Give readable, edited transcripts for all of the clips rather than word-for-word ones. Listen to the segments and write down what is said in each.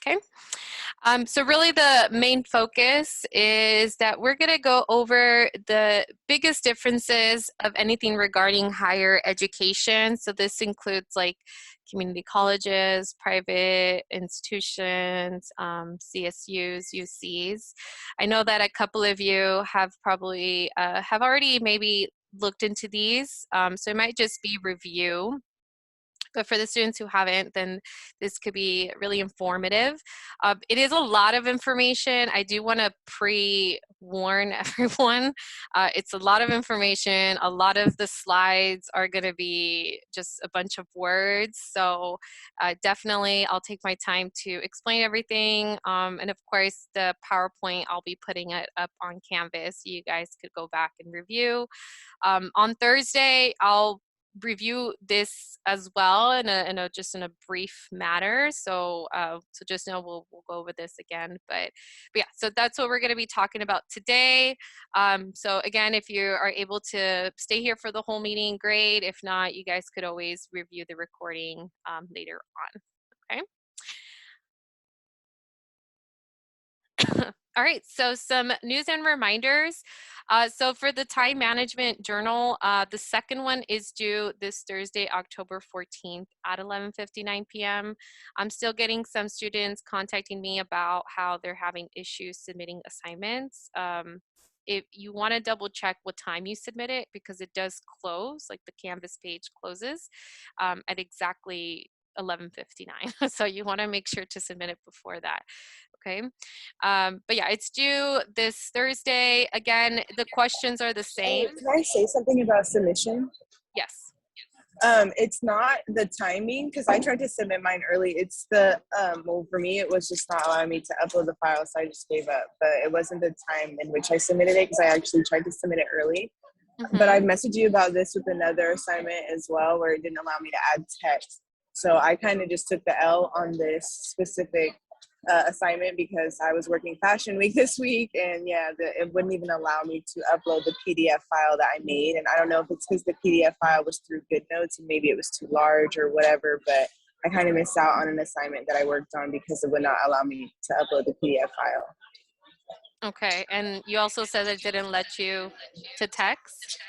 Okay. So really the main focus is that we're going to go over the biggest differences of anything regarding higher education. So this includes like community colleges, private institutions, CSUs, UCs. I know that a couple of you have probably have already maybe looked into these. So it might just be review. But for the students who haven't, then this could be really informative. It is a lot of information. I do want to pre-warn everyone. It's a lot of information. A lot of the slides are going to be just a bunch of words. So definitely I'll take my time to explain everything. And of course, the PowerPoint, I'll be putting it up on Canvas. So you guys could go back and review. On Thursday, I'll review this as well in a brief matter. So so just know we'll go over this again. But yeah, so that's what we're going to be talking about today. So again, if you are able to stay here for the whole meeting, great. If not, you guys could always review the recording later on. Okay. All right, so some news and reminders. So for the time management journal, the second one is due this Thursday, October 14th at 11:59 p.m. I'm still getting some students contacting me about how they're having issues submitting assignments. If you want to double check what time you submit it, because it does close, like the Canvas page closes at exactly 11:59. So you want to make sure to submit it before that. Okay. But yeah, it's due this Thursday. Again, the questions are the Hey, same. can I say something about submission? Yes. It's not the timing because I tried to submit mine early. It's the well, for me, it was just not allowing me to upload the file, so I just gave up. But it wasn't the time in which I submitted it because I actually tried to submit it early. But I Mm-hmm. messaged you about this with another assignment as well, where it didn't allow me to add text. So I kind of just took the L on this specific assignment because I was working Fashion Week this week, and yeah, it wouldn't even allow me to upload the PDF file that I made. And I don't know if it's because the PDF file was through GoodNotes and maybe it was too large or whatever, but I kind of missed out on an assignment that I worked on because it would not allow me to upload the PDF file. Okay. And you also said it didn't let you to text?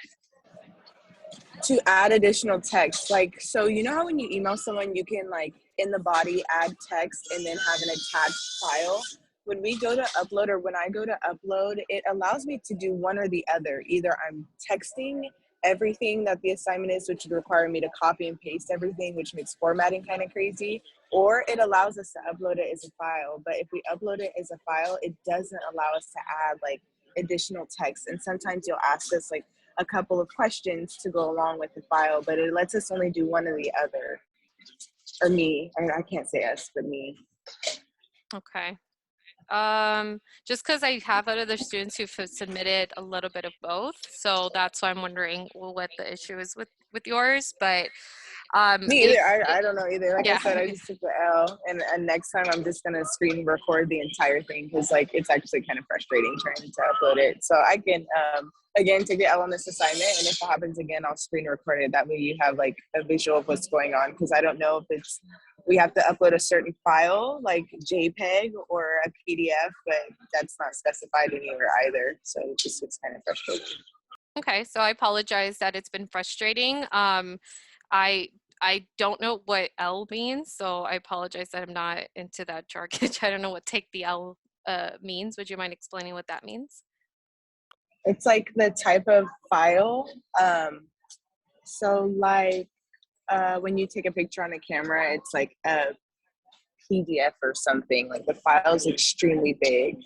To add additional text, like, so you know how when you email someone you can like in the body add text and then have an attached file. When we go to upload, or when I go to upload, it allows me to do one or the other. Either I'm texting everything that the assignment is, which would require me to copy and paste everything, which makes formatting kind of crazy, or it allows us to upload it as a file. But if we upload it as a file, it doesn't allow us to add like additional text. And sometimes you'll ask us like a couple of questions to go along with the file, but it lets us only do one or the other. Or me. I can't say us, but me. Okay. Just because I have other students who've submitted a little bit of both. So that's why I'm wondering what the issue is with yours. But Me if, either. I don't know either. Like I yeah. said, I just took the L, and next time I'm just gonna screen record the entire thing because like it's actually kind of frustrating trying to upload it. So I can again take the L on this assignment, and if it happens again, I'll screen record it. That way you have like a visual of what's going on, because I don't know if it's we have to upload a certain file like JPEG or a PDF, but that's not specified anywhere either. So it's kind of frustrating. Okay, so I apologize that it's been frustrating. I I don't know what L means, so I apologize that I'm not into that jargon. I don't know what take the L means. Would you mind explaining what that means? It's like the type of file. So like when you take a picture on a camera, it's like a PDF or something. Like the file is extremely big.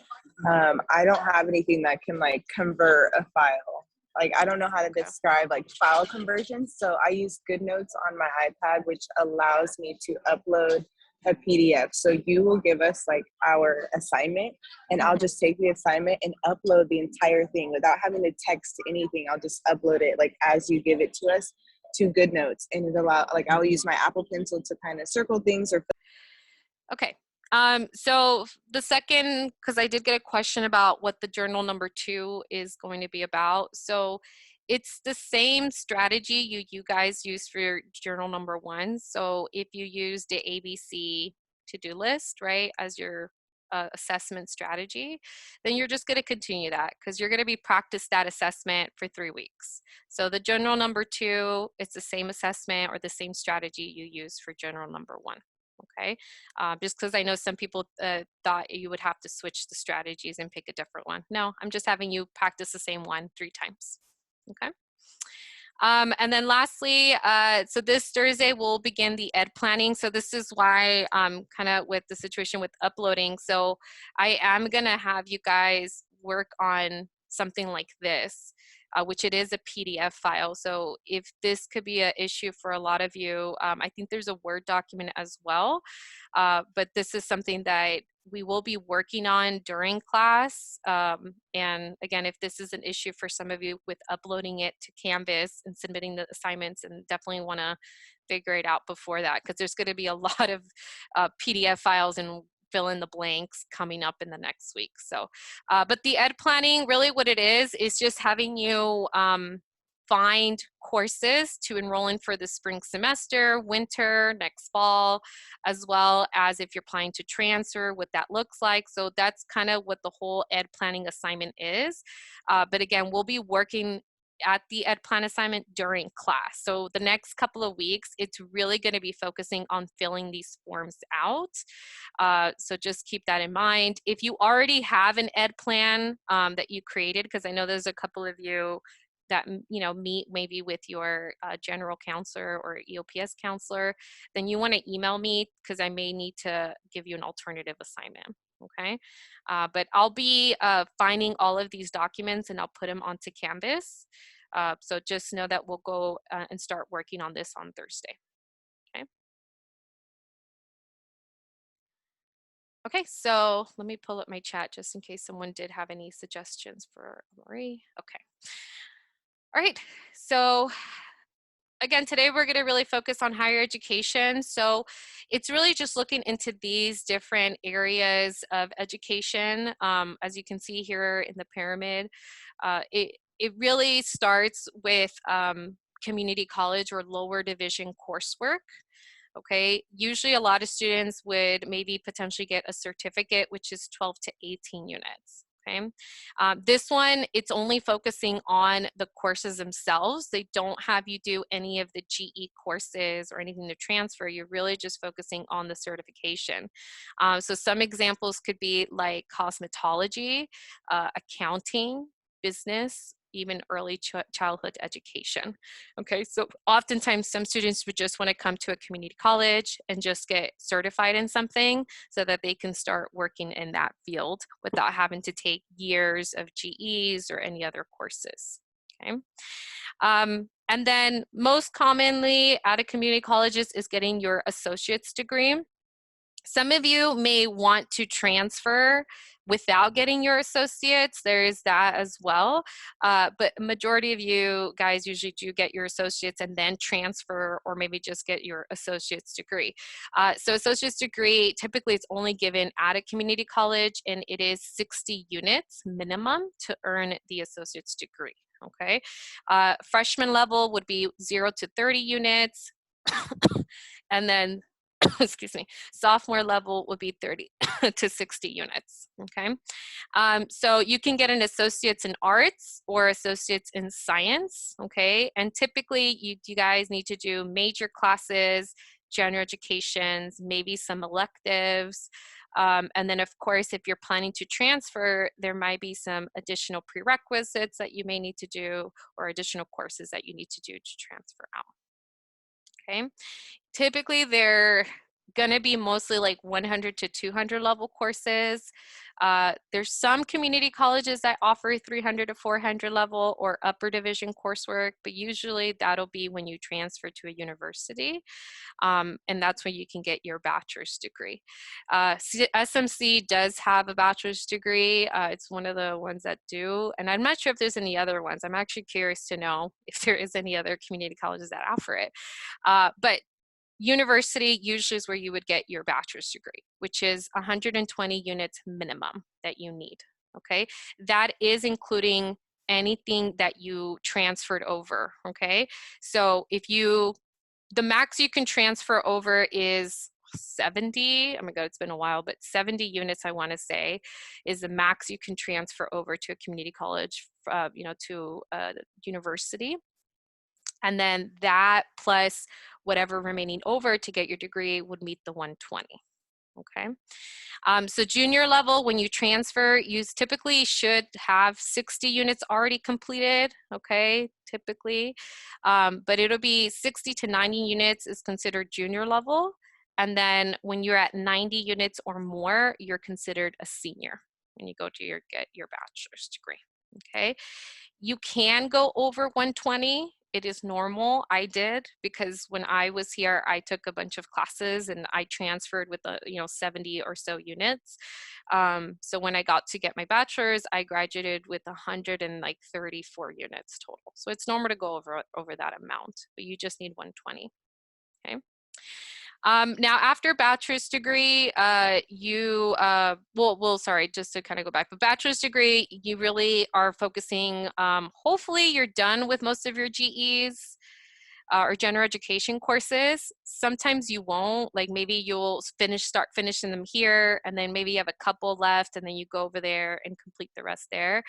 I don't have anything that can like convert a file. Like I don't know how to Okay. describe like file conversions. So I use GoodNotes on my iPad, which allows me to upload a PDF. So you will give us like our assignment, and I'll Mhm. just take the assignment and upload the entire thing without having to text anything. I'll just upload it like as you give it to us to GoodNotes, and it allow like I'll use my Apple Pencil to kind of circle things or. Okay. So the second, because I did get a question about what the journal number 2 is going to be about. So it's the same strategy you guys use for your journal number 1. So if you use the ABC to-do list, right, as your assessment strategy, then you're just going to continue that because you're going to be practice that assessment for 3 weeks. So the general number 2, it's the same assessment or the same strategy you use for general number 1. Okay, just because I know some people thought you would have to switch the strategies and pick a different one. No, I'm just having you practice the same one 3 times. Okay. And then lastly, so this Thursday we'll begin the ed planning. So this is why kind of with the situation with uploading. So I am gonna have you guys work on something like this, which it is a PDF file. So if this could be an issue for a lot of you, I think there's a Word document as well. But this is something that we will be working on during class. And again, if this is an issue for some of you with uploading it to Canvas and submitting the assignments, and definitely want to figure it out before that, because there's going to be a lot of PDF files and fill in the blanks coming up in the next week. So, but the ed planning, really what it is just having you find courses to enroll in for the spring semester, winter, next fall, as well as if you're planning to transfer, what that looks like. So that's kind of what the whole ed planning assignment is. But again, we'll be working at the ed plan assignment during class. So the next couple of weeks, it's really going to be focusing on filling these forms out. So just keep that in mind. If you already have an ed plan that you created, because I know there's a couple of you that meet maybe with your general counselor or EOPS counselor, then you want to email me because I may need to give you an alternative assignment. Okay, but I'll be finding all of these documents and I'll put them onto Canvas. So just know that we'll go and start working on this on Thursday. Okay. Okay, so let me pull up my chat just in case someone did have any suggestions for Marie. Okay. All right, so again, today we're going to really focus on higher education. So it's really just looking into these different areas of education. As you can see here in the pyramid, it really starts with community college or lower division coursework. Okay, usually a lot of students would maybe potentially get a certificate, which is 12 to 18 units. Okay, this one, it's only focusing on the courses themselves. They don't have you do any of the GE courses or anything to transfer. You're really just focusing on the certification. So some examples could be like cosmetology, accounting, business, even early childhood education. Okay, so oftentimes some students would just want to come to a community college and just get certified in something so that they can start working in that field without having to take years of GEs or any other courses. Okay. And then most commonly out of community colleges is getting your associate's degree. Some of you may want to transfer without getting your associates. There is that as well. But majority of you guys usually do get your associates and then transfer, or maybe just get your associate's degree. So associate's degree, typically it's only given at a community college, and it is 60 units minimum to earn the associate's degree. Okay. Freshman level would be 0 to 30 units. And then excuse me, sophomore level would be 30 to 60 units, okay? So you can get an associate's in arts or associate's in science, okay? And typically you guys need to do major classes, general educations, maybe some electives. And then of course, if you're planning to transfer, there might be some additional prerequisites that you may need to do or additional courses that you need to do to transfer out, okay? Typically, they're going to be mostly like 100 to 200 level courses. There's some community colleges that offer 300 to 400 level or upper division coursework, but usually that'll be when you transfer to a university. And that's when you can get your bachelor's degree. SMC does have a bachelor's degree. It's one of the ones that do, and I'm not sure if there's any other ones. I'm actually curious to know if there is any other community colleges that offer it. But university usually is where you would get your bachelor's degree, which is 120 units minimum that you need, okay? That is including anything that you transferred over, okay? So if you, the max you can transfer over is 70, oh my God, it's been a while, but 70 units, I want to say, is the max you can transfer over to a community college, you know, to a university. And then that plus whatever remaining over to get your degree would meet the 120. Okay. So junior level, when you transfer, you typically should have 60 units already completed, okay, typically. But it'll be 60 to 90 units is considered junior level. And then when you're at 90 units or more, you're considered a senior when you go to get your bachelor's degree, okay? You can go over 120. It is normal. I did, because when I was here, I took a bunch of classes and I transferred with 70 or so units. So when I got to get my bachelor's, I graduated with 134 units total. So it's normal to go over that amount, but you just need 120. Okay. Now, after bachelor's degree, sorry, just to kind of go back, but bachelor's degree, you really are focusing, hopefully you're done with most of your GEs or general education courses. Sometimes you won't, like maybe you'll start finishing them here, and then maybe you have a couple left, and then you go over there and complete the rest there.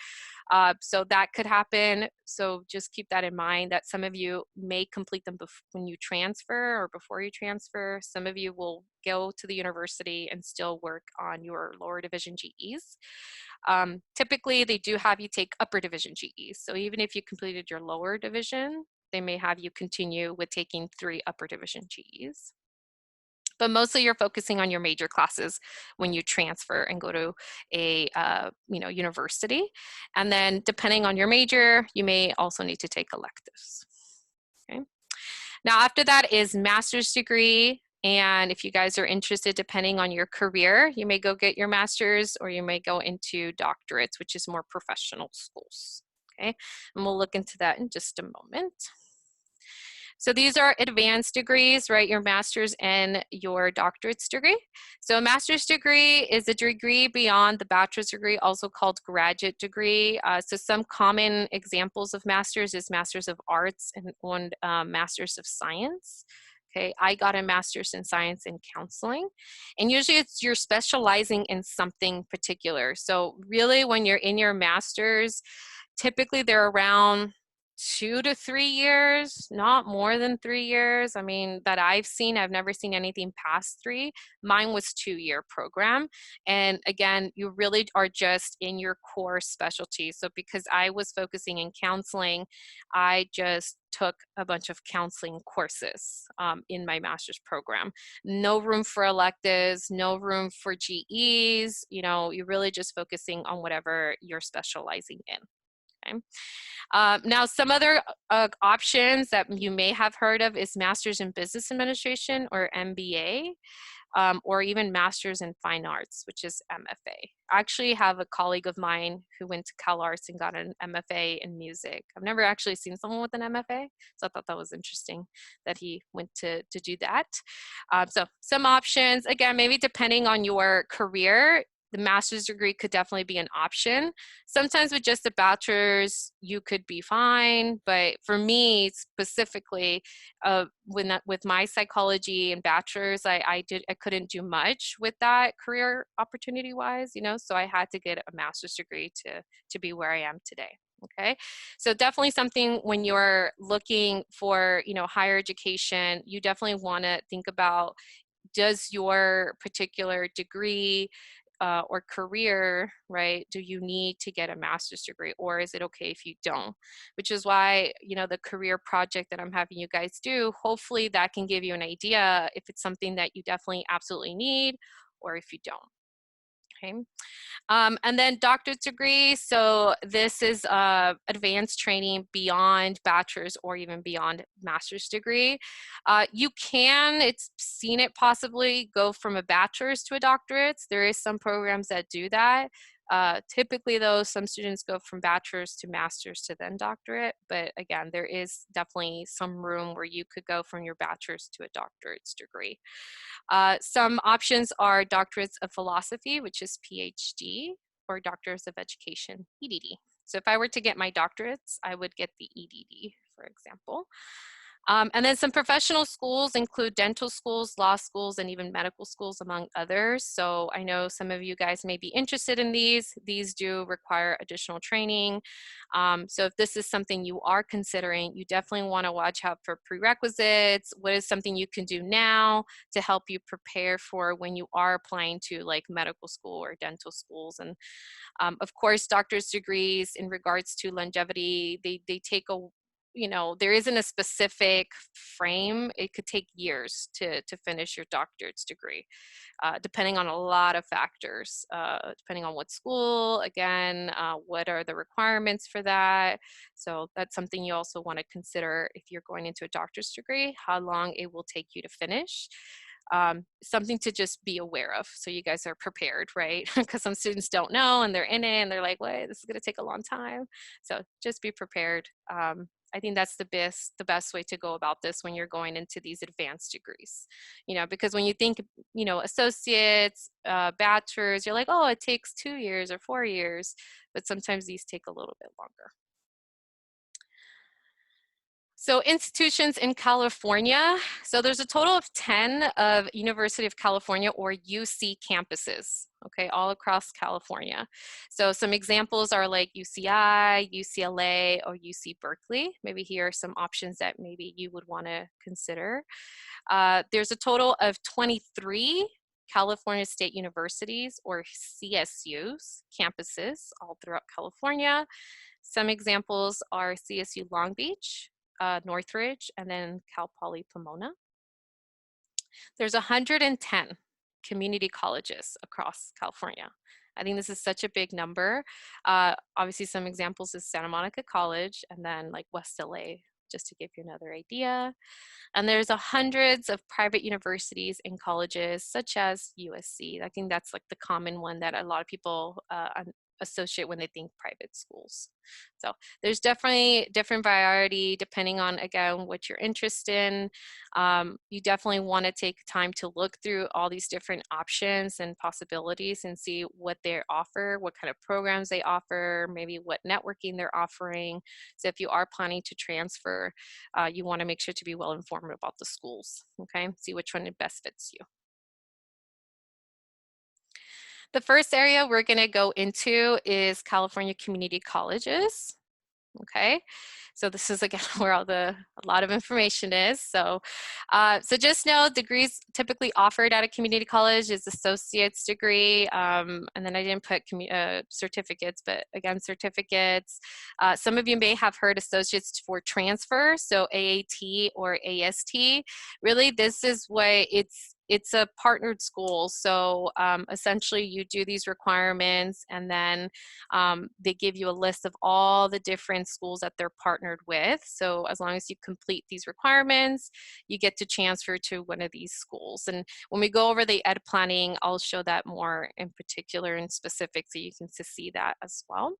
So that could happen. So just keep that in mind, that some of you may complete them when you transfer or before you transfer. Some of you will go to the university and still work on your lower division GEs. Typically, they do have you take upper division GEs. So even if you completed your lower division, they may have you continue with taking 3 upper division GEs. But mostly you're focusing on your major classes when you transfer and go to a university. And then depending on your major, you may also need to take electives. Okay. Now after that is master's degree. And if you guys are interested, depending on your career, you may go get your master's, or you may go into doctorates, which is more professional schools. Okay. And we'll look into that in just a moment. So these are advanced degrees, right? Your master's and your doctorate's degree. So a master's degree is a degree beyond the bachelor's degree, also called graduate degree. So some common examples of master's is Master's of Arts and Master's of Science. Okay, I got a master's in science and counseling, and usually you're specializing in something particular. So really when you're in your master's, typically they're around 2 to 3 years, not more than 3 years. I mean, that I've seen, I've never seen anything past 3. Mine was 2-year program. And again, you really are just in your core specialty. So because I was focusing in counseling, I just took a bunch of counseling courses in my master's program. No room for electives, no room for GEs, you're really just focusing on whatever you're specializing in. Okay. Now, some other options that you may have heard of is Master's in Business Administration, or MBA, or even Master's in Fine Arts, which is MFA. I actually have a colleague of mine who went to CalArts and got an MFA in music. I've never actually seen someone with an MFA, so I thought that was interesting that he went to do that. So some options, again, maybe depending on your career, the master's degree could definitely be an option. Sometimes with just a bachelor's, you could be fine. But for me specifically, with my psychology and bachelor's, I couldn't do much with that career opportunity wise, so I had to get a master's degree to be where I am today. Okay, so definitely something when you're looking for, higher education, you definitely want to think about, does your particular degree or career, right, do you need to get a master's degree, or is it okay if you don't? Which is why, the career project that I'm having you guys do, hopefully that can give you an idea if it's something that you definitely absolutely need, or if you don't. Okay. And then doctorate degree. So this is advanced training beyond bachelor's or even beyond master's degree. It's seen it possibly go from a bachelor's to a doctorate. There is some programs that do that. Typically though, some students go from bachelor's to master's to then doctorate. But again, there is definitely some room where you could go from your bachelor's to a doctorate's degree. Some options are doctorates of philosophy, which is PhD, or doctors of education, EDD. So if I were to get my doctorates, I would get the EDD, for example. And then some professional schools include dental schools, law schools, and even medical schools, among others. So I know some of you guys may be interested in these. These do require additional training. So if this is something you are considering, you definitely want to watch out for prerequisites. What is something you can do now to help you prepare for when you are applying to like medical school or dental schools? And of course, doctor's degrees in regards to longevity, they take a, there isn't a specific frame. It could take years to finish your doctorate's degree, depending on a lot of factors, depending on what school, again, what are the requirements for that. So that's something you also want to consider if you're going into a doctor's degree, how long it will take you to finish. Something to just be aware of so you guys are prepared, right? Because some students don't know and they're in it and they're like, wait, this is going to take a long time. So just be prepared. I think that's the best way to go about this when you're going into these advanced degrees, because when you think, associates, bachelors, you're like, oh, it takes 2 years or 4 years, but sometimes these take a little bit longer. So institutions in California, so there's a total of 10 of University of California or UC campuses, okay, all across California. So some examples are like UCI, UCLA, or UC Berkeley. Maybe here are some options that maybe you would want to consider. There's a total of 23 California State Universities or CSUs campuses all throughout California. Some examples are CSU Long Beach, Northridge, and then Cal Poly Pomona. There's 110 community colleges across California. I think this is such a big number. Obviously, some examples is Santa Monica College, and then like West LA, just to give you another idea. And there's hundreds of private universities and colleges, such as USC. I think that's like the common one that a lot of people associate when they think private schools. So there's definitely different variety depending on, again, what you're interested in. You definitely want to take time to look through all these different options and possibilities and see what they offer, what kind of programs they offer, maybe what networking they're offering. So if you are planning to transfer, you want to make sure to be well informed about the schools, okay? See which one best fits you. The first area we're going to go into is California community colleges. Okay, so this is again where a lot of information is. So, so just know degrees typically offered at a community college is associate's degree, and then I didn't put certificates, but again, certificates. Some of you may have heard associates for transfer, so AAT or AST. Really, this is what it's a partnered school. So essentially you do these requirements and then they give you a list of all the different schools that they're partnered with. So as long as you complete these requirements, you get to transfer to one of these schools. And when we go over the ed planning, I'll show that more in particular and specific so you can see that as well.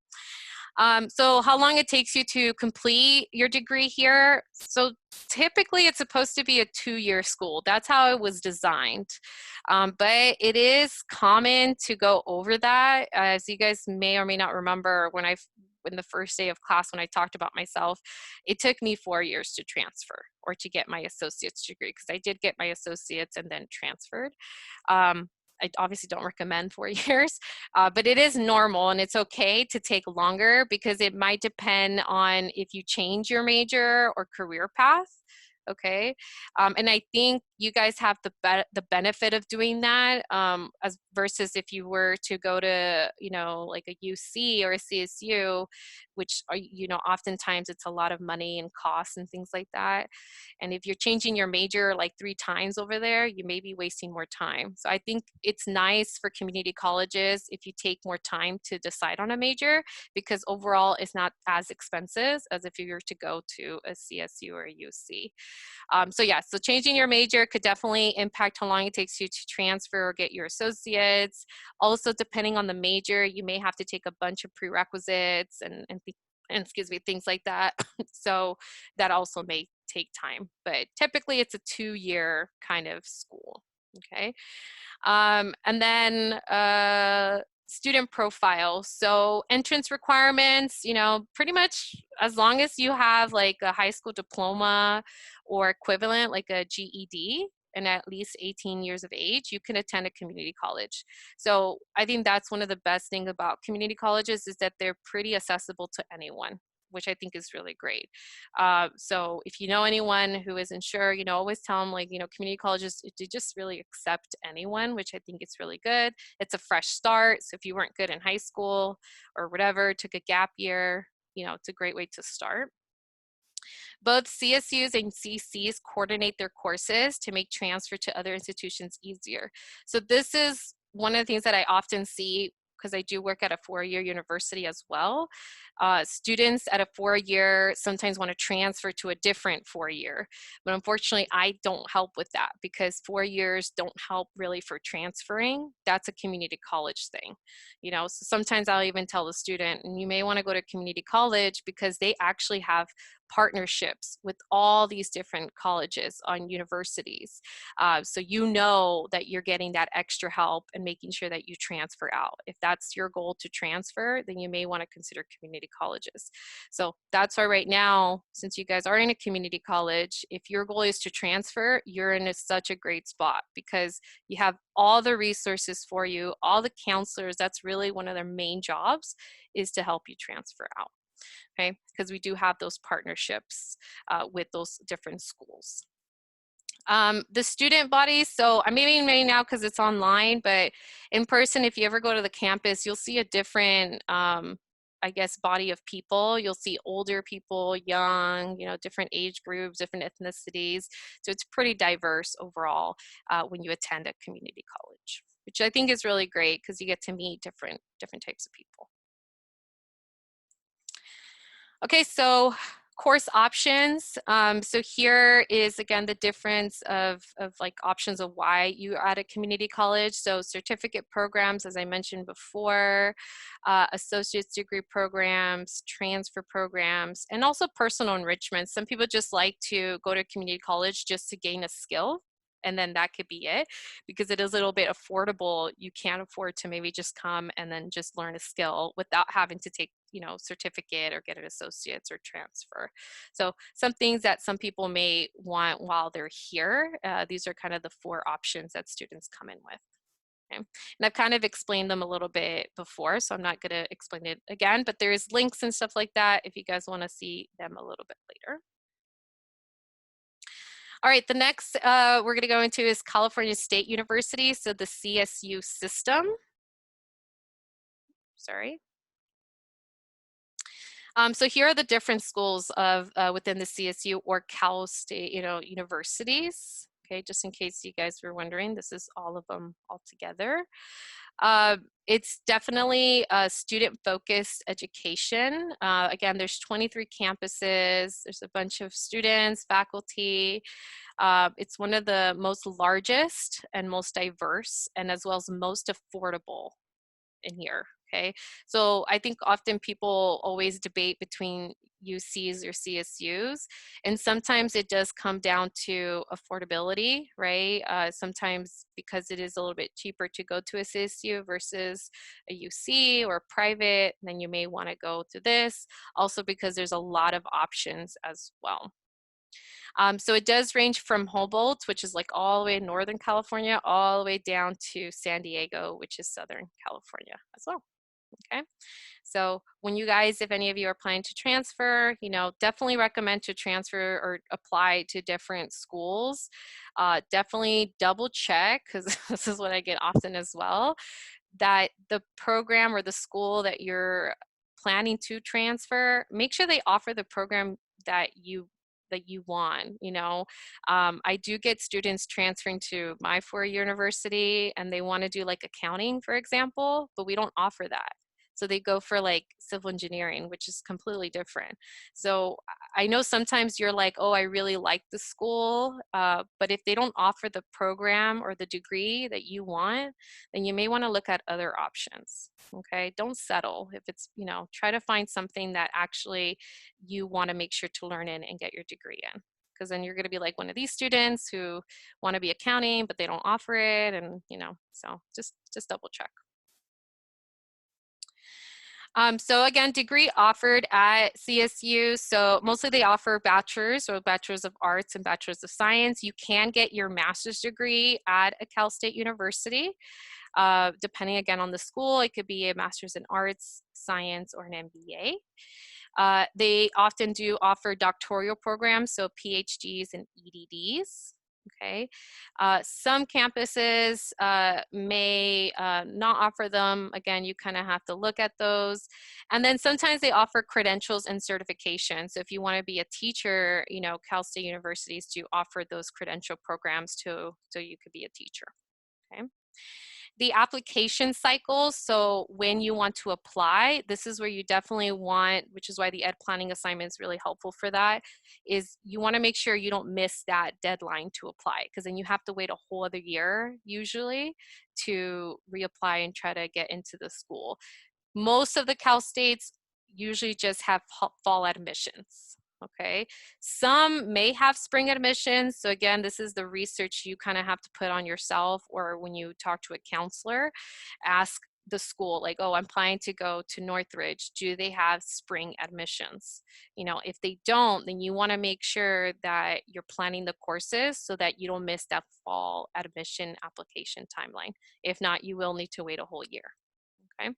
So how long it takes you to complete your degree here. So typically it's supposed to be a 2-year school. That's how it was designed. But it is common to go over that. As you guys may or may not remember, when the first day of class, when I talked about myself, it took me 4 years to transfer or to get my associate's degree, because I did get my associate's and then transferred. I obviously don't recommend 4 years, but it is normal and it's okay to take longer because it might depend on if you change your major or career path. Okay, and I think you guys have the benefit of doing that as versus if you were to go to like a UC or a CSU, which are oftentimes it's a lot of money and costs and things like that. And if you're changing your major like 3 times over there, you may be wasting more time. So I think it's nice for community colleges if you take more time to decide on a major, because overall it's not as expensive as if you were to go to a CSU or a UC. So yeah, so changing your major could definitely impact how long it takes you to transfer or get your associates. Also, depending on the major, you may have to take a bunch of prerequisites and excuse me, things like that. So that also may take time, but typically it's a 2-year kind of school. Okay. And then student profile. So entrance requirements, you know, pretty much as long as you have like a high school diploma or equivalent, like a GED, and at least 18 years of age, you can attend a community college. So I think that's one of the best things about community colleges is that they're pretty accessible to anyone, which I think is really great. So if you know anyone who isn't sure, you know, always tell them like, you know, community colleges, they just really accept anyone, which I think is really good. It's a fresh start. So if you weren't good in high school or whatever, took a gap year, you know, it's a great way to start. Both CSUs and CCs coordinate their courses to make transfer to other institutions easier. So this is one of the things that I often see because I do work at a four-year university as well. Students at a four-year sometimes want to transfer to a different four-year, but unfortunately I don't help with that because 4 years don't help really for transferring. That's a community college thing, you know. So sometimes I'll even tell the student, and you may want to go to community college because they actually have partnerships with all these different colleges on universities. So you know that you're getting that extra help and making sure that you transfer out. If that's your goal to transfer, then you may want to consider community colleges. So that's why right now, since you guys are in a community college, if your goal is to transfer, you're in such a great spot because you have all the resources for you, all the counselors. That's really one of their main jobs is to help you transfer out. Okay, because we do have those partnerships with those different schools. The student body, so I'm meeting right now because it's online, but in person, if you ever go to the campus, you'll see a different, I guess, body of people. You'll see older people, young, you know, different age groups, different ethnicities. So it's pretty diverse overall when you attend a community college, which I think is really great because you get to meet different types of people. Okay, so course options. So here is again the difference of like options of why you are at a community college. So certificate programs, as I mentioned before, associate's degree programs, transfer programs, and also personal enrichment. Some people just like to go to community college just to gain a skill. And then that could be it because it is a little bit affordable. You can't afford to maybe just come and then just learn a skill without having to take, you know, certificate or get an associate's or transfer. So some things that some people may want while they're here, these are kind of the 4 options that students come in with. Okay. And I've kind of explained them a little bit before, so I'm not going to explain it again, but there's links and stuff like that if you guys want to see them a little bit later. All right, the next we're going to go into is California State University, so the CSU system. Sorry. So here are the different schools of within the CSU or Cal State, you know, universities. Okay, just in case you guys were wondering, this is all of them all together. It's definitely a student-focused education. Again, there's 23 campuses. There's a bunch of students, faculty. It's one of the most largest and most diverse, and as well as most affordable in here. Okay, so I think often people always debate between UCs or CSUs, and sometimes it does come down to affordability, right? Sometimes because it is a little bit cheaper to go to a CSU versus a UC or private, then you may want to go to this. Also because there's a lot of options as well. So it does range from Humboldt, which is like all the way in Northern California, all the way down to San Diego, which is Southern California as well. Okay, so when you guys, if any of you are planning to transfer, you know, definitely recommend to transfer or apply to different schools. Definitely double check, because this is what I get often as well, that the program or the school that you're planning to transfer, make sure they offer the program that you want. You know, I do get students transferring to my four-year university and they want to do like accounting, for example, but we don't offer that. So they go for like civil engineering, which is completely different. So I know sometimes you're like, oh, I really like the school, but if they don't offer the program or the degree that you want, then you may want to look at other options. Okay, don't settle. If it's, you know, try to find something that actually you want to make sure to learn in and get your degree in, because then you're going to be like one of these students who want to be accounting but they don't offer it, and you know, so just double check. So again, degree offered at CSU. So mostly they offer bachelor's or bachelor's of arts and bachelor's of science. You can get your master's degree at a Cal State University. Depending again on the school, it could be a master's in arts, science, or an MBA. They often do offer doctoral programs, so PhDs and EDDs. Okay, some campuses may not offer them. Again, you kind of have to look at those. And then sometimes they offer credentials and certifications. So if you want to be a teacher, you know, Cal State universities do offer those credential programs too, so you could be a teacher. Okay. The application cycle, so when you want to apply, this is where you definitely want, which is why the ed planning assignment is really helpful for that, is you want to make sure you don't miss that deadline to apply, because then you have to wait a whole other year usually to reapply and try to get into the school. Most of the Cal States usually just have fall admissions. Okay, some may have spring admissions. So again, this is the research you kind of have to put on yourself, or when you talk to a counselor, ask the school, like, oh, I'm planning to go to Northridge. Do they have spring admissions? You know, if they don't, then you want to make sure that you're planning the courses so that you don't miss that fall admission application timeline. If not, you will need to wait a whole year. Okay.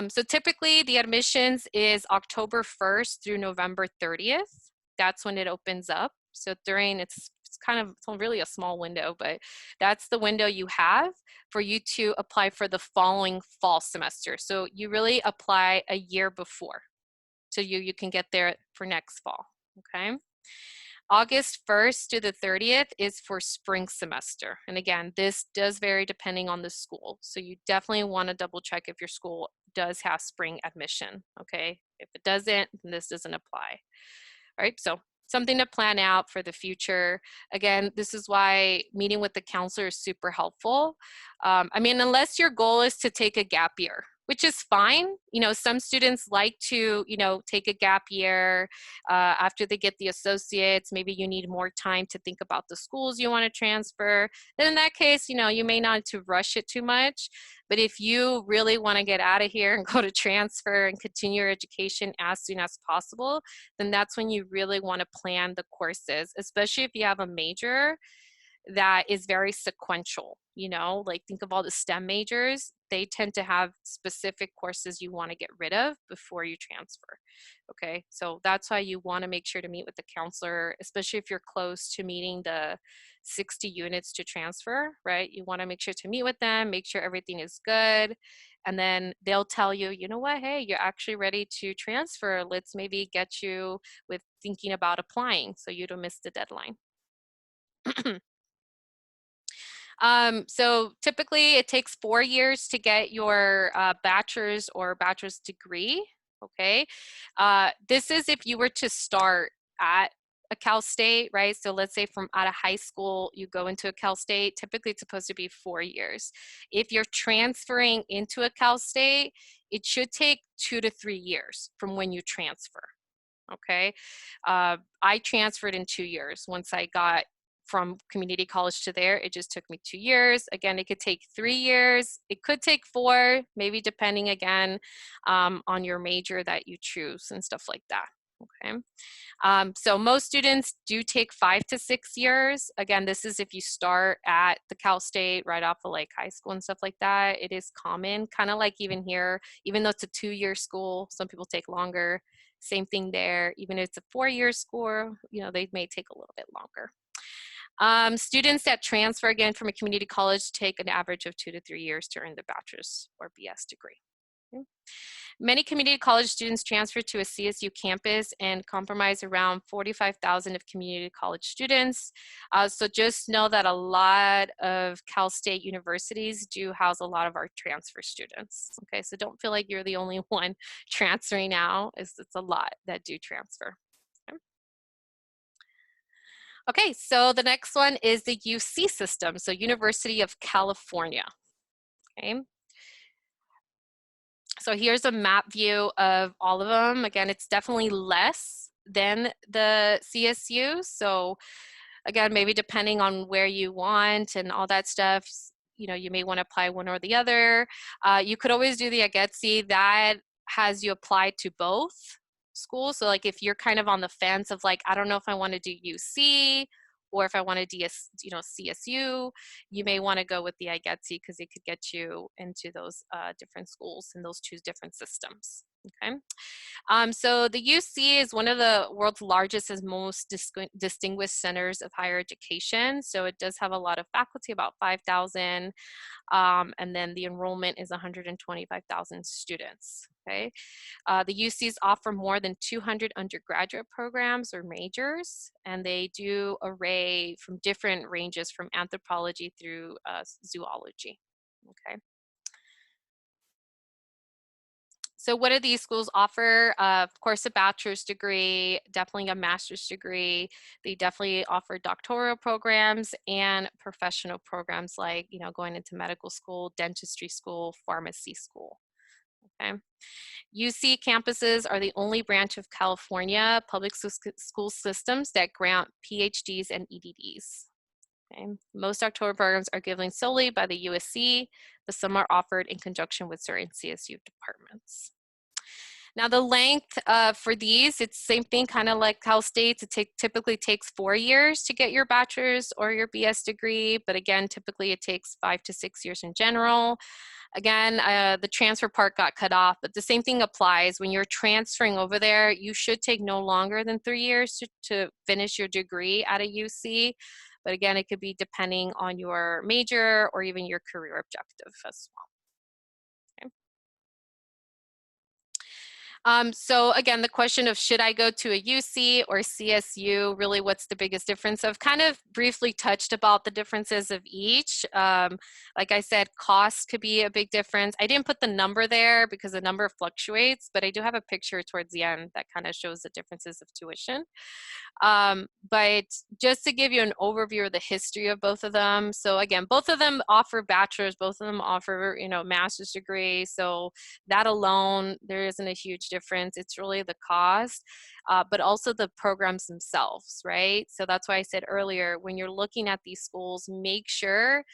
So typically the admissions is October 1st through November 30th. That's when it opens up. So during, it's kind of, it's really a small window, but that's the window you have for you to apply for the following fall semester. So you really apply a year before. So you can get there for next fall, okay? August 1st to the 30th is for spring semester. And again, this does vary depending on the school. So you definitely want to double check if your school does have spring admission, okay? If it doesn't, then this doesn't apply. All right, so something to plan out for the future. Again, this is why meeting with the counselor is super helpful. I mean, unless your goal is to take a gap year, which is fine. You know, some students like to, you know, take a gap year after they get the associates. Maybe you need more time to think about the schools you want to transfer. Then in that case, you know, you may not need to rush it too much. But if you really want to get out of here and go to transfer and continue your education as soon as possible, then that's when you really want to plan the courses, especially if you have a major that is very sequential. You know, like think of all the STEM majors, they tend to have specific courses you want to get rid of before you transfer. Okay, so that's why you want to make sure to meet with the counselor, especially if you're close to meeting the 60 units to transfer, right? You want to make sure to meet with them, make sure everything is good, and then they'll tell you, you know what, hey, you're actually ready to transfer. Let's maybe get you with thinking about applying so you don't miss the deadline. So typically it takes 4 years to get your bachelor's or bachelor's degree, okay? This is if you were to start at a Cal State, right? So let's say from out of high school, you go into a Cal State, typically it's supposed to be 4 years. If you're transferring into a Cal State, it should take 2 to 3 years from when you transfer, okay? I transferred in 2 years. Once I got from community college to there, it just took me 2 years. Again, it could take 3 years. It could take 4, maybe depending again on your major that you choose and stuff like that. Okay. So most students do take 5 to 6 years. Again, this is if you start at the Cal State right off of like high school and stuff like that. It is common, kind of like even here, even though it's a 2-year school, some people take longer. Same thing there. Even if it's a 4-year school, you know, they may take a little bit longer. Students that transfer again from a community college take an average of 2 to 3 years to earn the bachelor's or BS degree. Okay. Many community college students transfer to a CSU campus and comprise around 45,000 of community college students. So just know that a lot of Cal State universities do house a lot of our transfer students. Okay, so don't feel like you're the only one transferring now. It's a lot that do transfer. Okay, so the next one is the UC system, so University of California. Okay. So here's a map view of all of them. Again, it's definitely less than the CSU. So again, maybe depending on where you want and all that stuff, you know, you may want to apply one or the other. You could always do the Agetsy. That has you apply to both schools. So like if you're kind of on the fence of like, I don't know if I want to do UC or if I want to do, CSU, you may want to go with the IGETC because it could get you into those different schools and those two different systems. Okay. So the UC is one of the world's largest and most distinguished centers of higher education. So it does have a lot of faculty, about 5,000, and then the enrollment is 125,000 students. Okay, the UCs offer more than 200 undergraduate programs or majors, and they do array from different ranges from anthropology through zoology. Okay. So what do these schools offer? Of course, a bachelor's degree, definitely a master's degree. They definitely offer doctoral programs and professional programs like, going into medical school, dentistry school, pharmacy school. Okay. UC campuses are the only branch of California public school systems that grant PhDs and EDDs. Okay. Most doctoral programs are given solely by the USC, but some are offered in conjunction with certain CSU departments. Now the length for these, it's same thing, kind of like Cal State's. It typically takes 4 years to get your bachelor's or your BS degree, but again, typically it takes 5 to 6 years in general. Again, the transfer part got cut off, but the same thing applies. When you're transferring over there, you should take no longer than 3 years to finish your degree at a UC. But again, it could be depending on your major or even your career objective as well. So again, the question of should I go to a UC or CSU, really what's the biggest difference? I've kind of briefly touched about the differences of each. Like I said, cost could be a big difference. I didn't put the number there because the number fluctuates, but I do have a picture towards the end that kind of shows the differences of tuition. But just to give you an overview of the history of both of them. So again, both of them offer bachelor's, both of them offer, master's degree. So that alone, there isn't a huge difference. It's really the cost, but also the programs themselves, right? So that's why I said earlier, when you're looking at these schools, make sure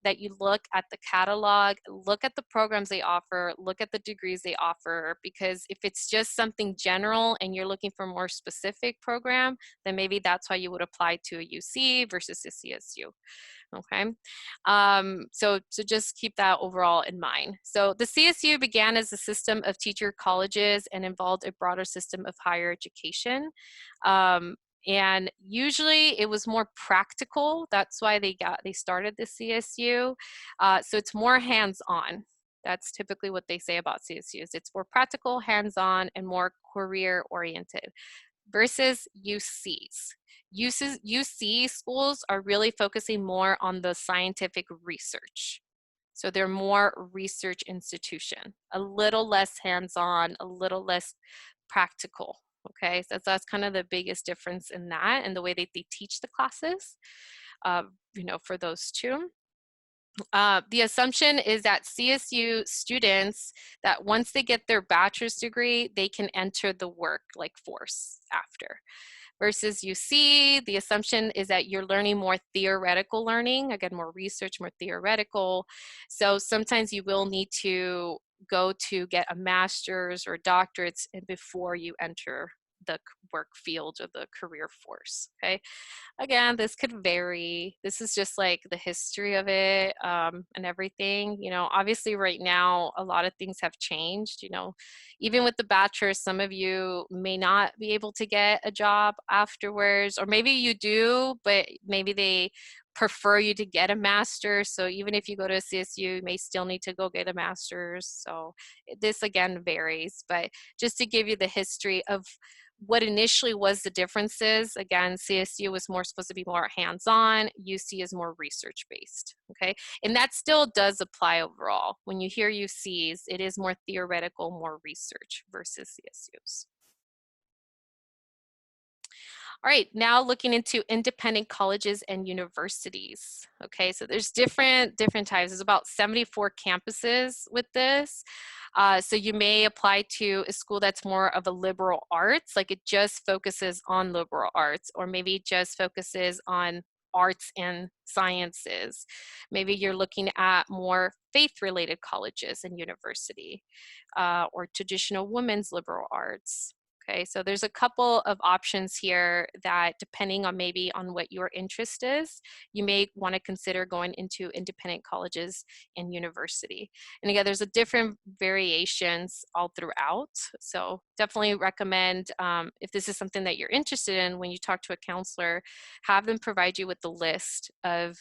that you look at the catalog, look at the programs they offer, look at the degrees they offer, because if it's just something general and you're looking for a more specific program, then maybe that's why you would apply to a UC versus a CSU. Okay, so just keep that overall in mind. So the CSU began as a system of teacher colleges and involved a broader system of higher education. And usually it was more practical. That's why they started the CSU. So it's more hands-on. That's typically what they say about CSUs. It's more practical, hands-on, and more career-oriented versus UCs. UC schools are really focusing more on the scientific research. So they're more research institution, a little less hands-on, a little less practical. Okay, so that's kind of the biggest difference in that and the way that they teach the classes, for those two. The assumption is that CSU students, that once they get their bachelor's degree, they can enter the workforce after. Versus UC, the assumption is that you're learning more theoretical learning, again, more research, more theoretical. So sometimes you will need to go to get a master's or doctorates before you enter the work field or the career force, okay? Again, this could vary. This is just like the history of it and everything. Obviously right now, a lot of things have changed. Even with the bachelor, some of you may not be able to get a job afterwards, or maybe you do, but maybe they prefer you to get a master's. So even if you go to a CSU, you may still need to go get a master's. So this again varies, but just to give you the history of what initially was the differences. Again, CSU was more supposed to be more hands-on, UC is more research-based, okay? And that still does apply overall. When you hear UCs, it is more theoretical, more research versus CSUs. All right, now looking into independent colleges and universities. Okay, so there's different types. There's about 74 campuses with this. So you may apply to a school that's more of a liberal arts, like it just focuses on liberal arts, or maybe just focuses on arts and sciences. Maybe you're looking at more faith-related colleges and university, or traditional women's liberal arts. Okay, so there's a couple of options here that, depending on maybe on what your interest is, you may want to consider going into independent colleges and university. And again, there's a different variations all throughout. So definitely recommend, if this is something that you're interested in, when you talk to a counselor, have them provide you with the list of,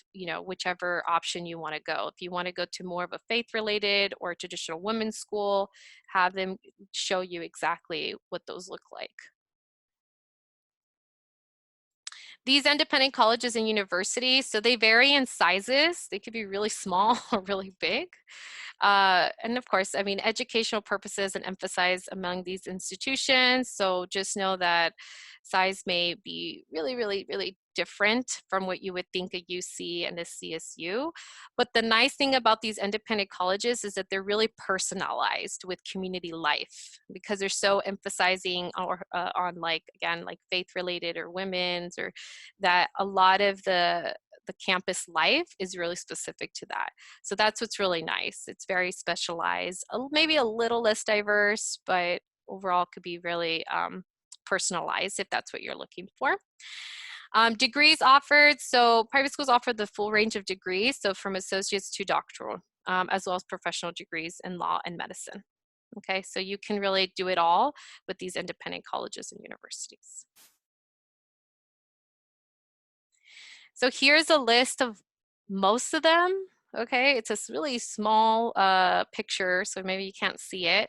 whichever option you want to go. If you want to go to more of a faith-related or traditional women's school, have them show you exactly what those look like. These independent colleges and universities, so they vary in sizes. They could be really small or really big. And of course, I mean, educational purposes and emphasize among these institutions. So just know that size may be really, really, really different from what you would think a UC and a CSU. But the nice thing about these independent colleges is that they're really personalized with community life, because they're so emphasizing on like, again, like faith related or women's, or that a lot of the campus life is really specific to that. So that's what's really nice. It's very specialized, maybe a little less diverse, but overall could be really personalized if that's what you're looking for. Degrees offered, so private schools offer the full range of degrees, so from associates to doctoral, as well as professional degrees in law and medicine. Okay, so you can really do it all with these independent colleges and universities. So here's a list of most of them. Okay, it's a really small picture, so maybe you can't see it,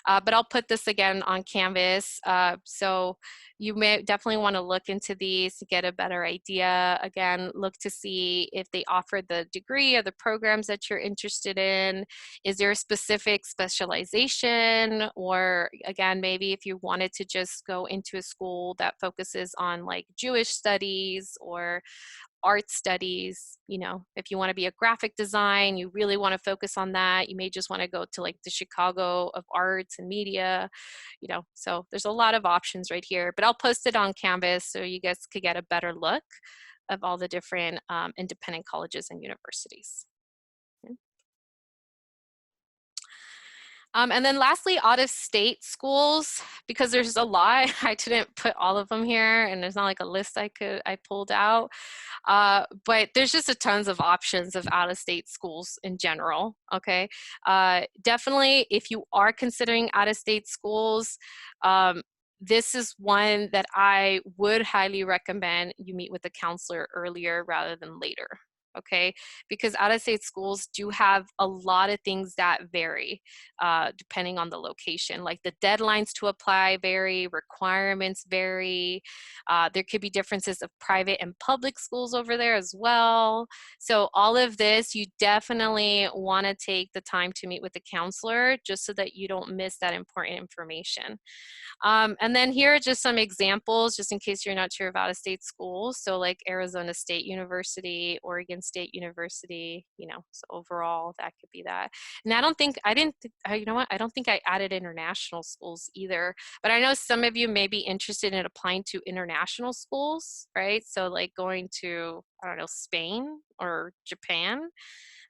but I'll put this again on Canvas. So you may definitely want to look into these to get a better idea. Again, look to see if they offer the degree or the programs that you're interested in. Is there a specific specialization? Or again, maybe if you wanted to just go into a school that focuses on like Jewish studies or art studies, if you want to be a graphic design, you really want to focus on that, you may just want to go to like the Chicago of arts and media, so there's a lot of options right here, but I'll post it on Canvas so you guys could get a better look of all the different independent colleges and universities. And then lastly, out-of-state schools, because there's a lot. I didn't put all of them here, and there's not like a list I pulled out. But there's just a tons of options of out-of-state schools in general, okay? Definitely, if you are considering out-of-state schools, this is one that I would highly recommend you meet with a counselor earlier rather than later. Okay, because out-of-state schools do have a lot of things that vary depending on the location. Like the deadlines to apply vary, requirements vary. There could be differences of private and public schools over there as well. So all of this, you definitely want to take the time to meet with the counselor just so that you don't miss that important information. And then here are just some examples, just in case you're not sure of out-of-state schools. So like Arizona State University, Oregon State University, so overall that could be that. And I don't think I added international schools either, but I know some of you may be interested in applying to international schools, right? So like going to, I don't know, Spain or Japan,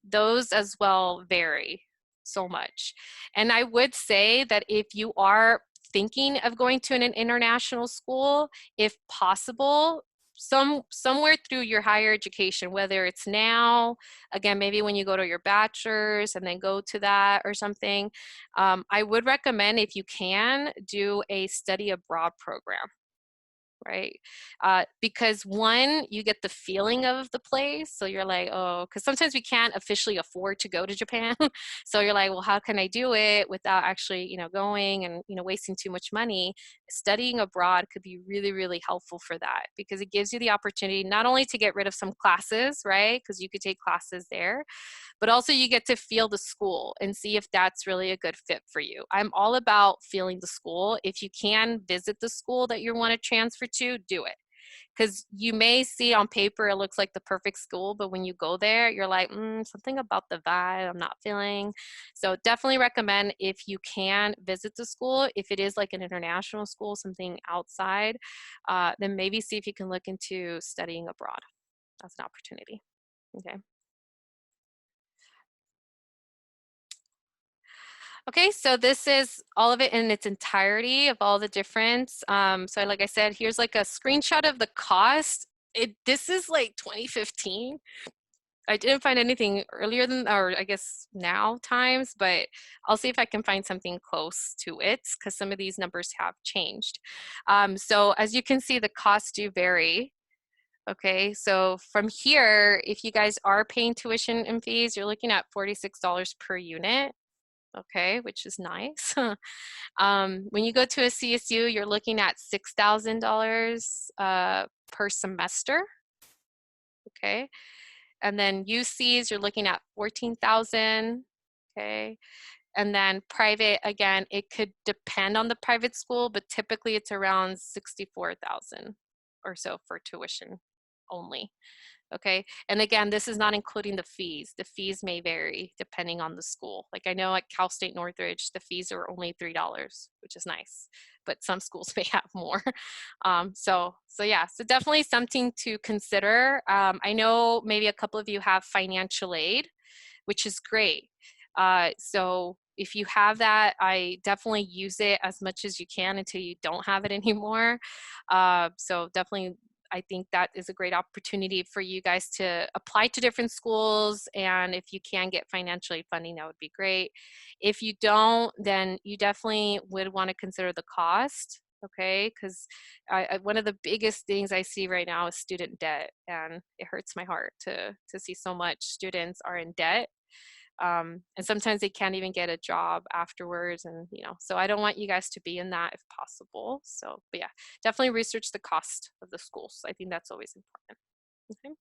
those as well vary so much. And I would say that if you are thinking of going to an international school, if possible, somewhere through your higher education, whether it's now, again, maybe when you go to your bachelor's and then go to that or something, I would recommend, if you can, do a study abroad program. Right? Because one, you get the feeling of the place. So you're like, oh, because sometimes we can't officially afford to go to Japan. So you're like, well, how can I do it without actually, going and, wasting too much money? Studying abroad could be really, really helpful for that, because it gives you the opportunity not only to get rid of some classes, right? Because you could take classes there, but also you get to feel the school and see if that's really a good fit for you. I'm all about feeling the school. If you can visit the school that you want to transfer to, do it. Because you may see on paper it looks like the perfect school, but when you go there, you're like, something about the vibe I'm not feeling. So definitely recommend, if you can, visit the school. If it is like an international school, something outside, then maybe see if you can look into studying abroad. as an opportunity. Okay. Okay, so this is all of it in its entirety of all the difference. So like I said, here's like a screenshot of the cost. This is like 2015. I didn't find anything earlier than, or I guess now times, but I'll see if I can find something close to it because some of these numbers have changed. So as you can see, the costs do vary. Okay, so from here, if you guys are paying tuition and fees, you're looking at $46 per unit. Okay, which is nice. When you go to a CSU, you're looking at $6,000 per semester. Okay, and then UCs, you're looking at 14,000. Okay, and then private, again, it could depend on the private school, but typically it's around 64,000 or so for tuition only. Okay, and again, this is not including the fees. The fees may vary depending on the school. Like I know at Cal State Northridge, the fees are only $3, which is nice, but some schools may have more. So yeah, so definitely something to consider. I know maybe a couple of you have financial aid, which is great. So if you have that, I definitely use it as much as you can until you don't have it anymore. So definitely, I think that is a great opportunity for you guys to apply to different schools. And if you can get financial aid funding, that would be great. If you don't, then you definitely would want to consider the cost. Okay, because one of the biggest things I see right now is student debt, and it hurts my heart to see so much students are in debt, and sometimes they can't even get a job afterwards, and so I don't want you guys to be in that if possible. So but yeah, definitely research the cost of the schools. I think that's always important. Okay.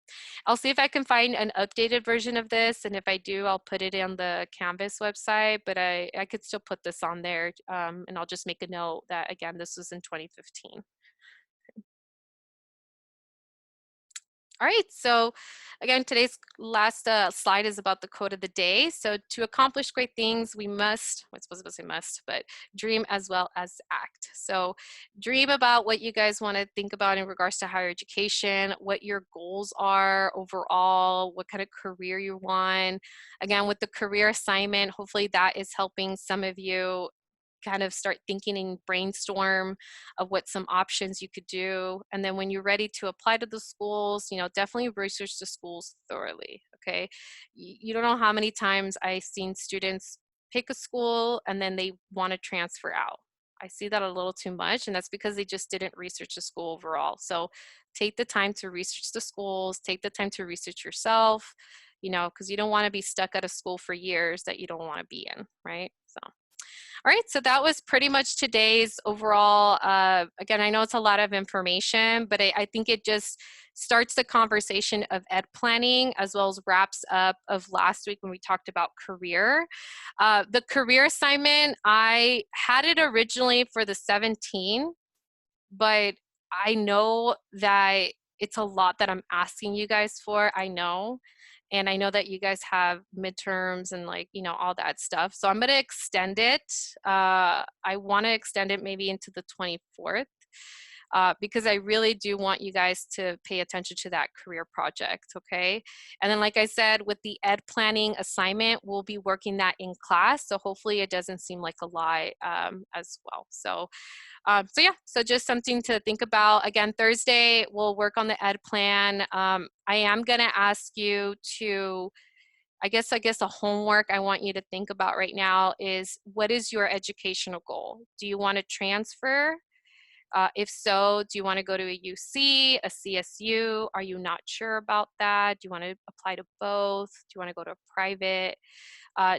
I'll see if I can find an updated version of this, and if I do, I'll put it on the Canvas website, but I could still put this on there, and I'll just make a note that again this was in 2015. All right, so again, today's last slide is about the quote of the day. So to accomplish great things, we must, I suppose I say must, but dream as well as act. So dream about what you guys want to think about in regards to higher education, what your goals are overall, what kind of career you want. Again, with the career assignment, hopefully that is helping some of you kind of start thinking and brainstorm of what some options you could do. And then when you're ready to apply to the schools, definitely research the schools thoroughly. Okay, you don't know how many times I've seen students pick a school and then they want to transfer out. I see that a little too much, and that's because they just didn't research the school overall. So take the time to research the schools, take the time to research yourself, because you don't want to be stuck at a school for years that you don't want to be in, right? So all right, so that was pretty much today's overall. Again, I know it's a lot of information, but I think it just starts the conversation of ed planning as well as wraps up of last week when we talked about career. The career assignment, I had it originally for the 17, but I know that it's a lot that I'm asking you guys for. I know. And I know that you guys have midterms and all that stuff. So I'm going to extend it. I want to extend it maybe into the 24th. Because I really do want you guys to pay attention to that career project, okay? And then like I said, with the ed planning assignment, we'll be working that in class. So hopefully it doesn't seem like a lie as well. So yeah, so just something to think about. Again, Thursday, we'll work on the ed plan. I am gonna ask you to, I guess the homework I want you to think about right now is, what is your educational goal? Do you wanna transfer? If so, do you want to go to a UC, a CSU? Are you not sure about that? Do you want to apply to both? Do you want to go to a private?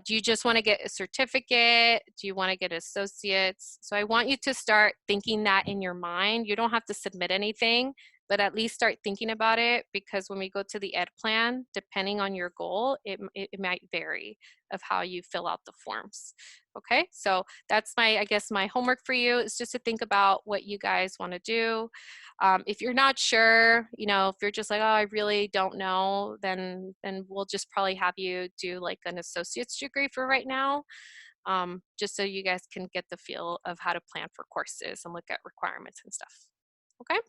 Do you just want to get a certificate? Do you want to get associates? So I want you to start thinking that in your mind. You don't have to submit anything, but at least start thinking about it, because when we go to the ed plan, depending on your goal, it might vary of how you fill out the forms. Okay, so that's I guess my homework for you is just to think about what you guys want to do. If you're not sure, if you're just like, oh, I really don't know, then we'll just probably have you do like an associate's degree for right now, just so you guys can get the feel of how to plan for courses and look at requirements and stuff. Okay.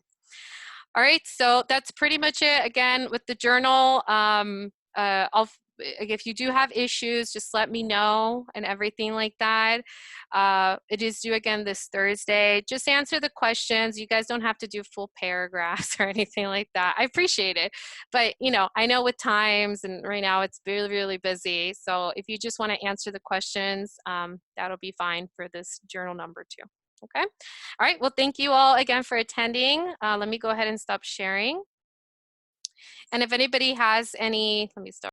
All right, so that's pretty much it. Again, with the journal, if you do have issues, just let me know and everything like that. It is due again this Thursday. Just answer the questions. You guys don't have to do full paragraphs or anything like that. I appreciate it, but I know with times and right now it's really, really busy. So if you just want to answer the questions, that'll be fine for this journal number 2. Okay. All right. Well, thank you all again for attending. Let me go ahead and stop sharing. And if anybody has any, let me stop.